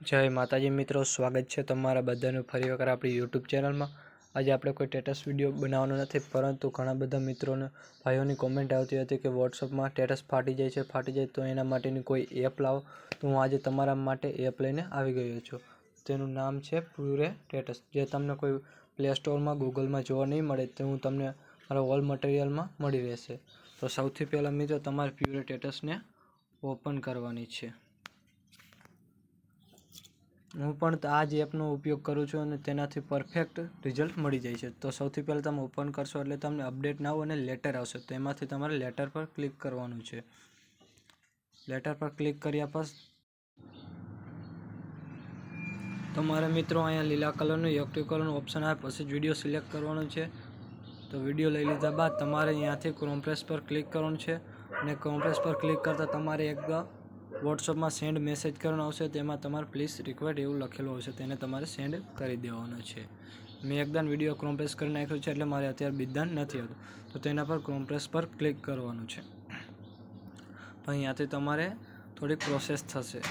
जय माताजी मित्रों, स्वागत है तमारा बधानु फरी वखत आपणी यूट्यूब चेनल में। आज आपणे कोई स्टेटस विडियो बनाववानो नथी, परंतु घणा बधा मित्रों भाईओनी कॉमेंट आवती हती कि व्हाट्सएप में स्टेटस फाटी जाए तो एना माटेनी कोई एप लावो। तो हूँ आज तमारा माटे एप लईने आवी गयो छुं। तेनुं नाम छे प्यूरे स्टेटस, जे तमने कोई प्ले स्टोर में गूगल में जोवा नहीं मळे तो हूँ तमने मारा ऑल मटीरियल में मळी रहेशे। तो सौथी पहला मित्रों तमारे प्यूरे स्टेटस ने ओपन करवानी छे। हूँ पण आज एपनो उपयोग करूँ छूं अने तेनाथी परफेक्ट रिजल्ट मळी जाय छे। तो सौथी पहला तमे ओपन करशो एटले तमने अपडेट ना हो अने लेटर आवशे, तो एमांथी तमारे लेटर पर क्लिक करवानुं छे। लेटर पर क्लिक कर्या पछ तमारे मित्रों अहींया लीला कलरनुं एक्टिव कलरनुं ऑप्शन आवे, पछी विडियो सिलेक्ट करवानुं छे। तो विडियो लई लीधा बाद तमारे अहींयाथी कॉम्प्रेस पर क्लिक करवानुं छे अने कॉम्प्रेस पर क्लिक करता तमारे एक व्हाट्सएप में सेंड मेसेज करवानो आवशे। तेमां तमारे प्लीज रिक्वेस्ट एवुं लखेલું हशे, तेने तमारे सेंड करी देवानो छे। मैं एकदान विडियो कॉम्प्रेस करी नाख्यो छे એટલે मारे अत्यारे बीजादान नथी आवतो, तो तेना पर कॉम्प्रेस पर क्लिक करवानुं छे। अहींयाथी तमारे थोड़ी प्रोसेस थशे।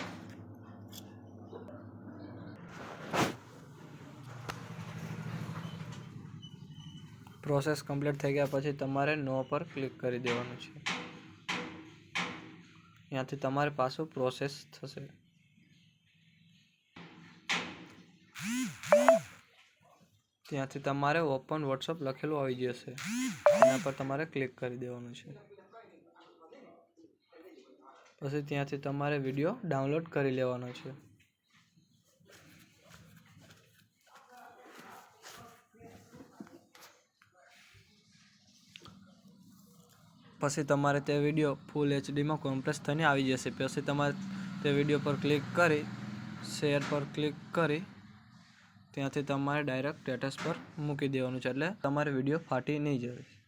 प्रोसेस कम्प्लीट थई गया पछी तमारे नो पर क्लिक करी देवानुं छे। अहींयाथी तमारे पाछुं प्रोसेस थशे। त्यांथी तमारे ओपन व्हाट्सएप लखेलुं आवी जशे, तेना पर तमारे क्लिक करी देवानुं छे। पछी त्यांथी तमारे विडियो डाउनलॉड करी लेवानो छे। पछी तमारे ते विडियो फूल एचडी में कॉम्प्रेस थईने आवी जशे। पछी तमारे ते विडियो पर क्लिक करी शेयर पर क्लिक करी त्यांथी तमारे डायरेक्ट स्टेटस पर मूकी देवानुं छे, એટલે તમારે વિડિયો ફાટી નહીં જાય।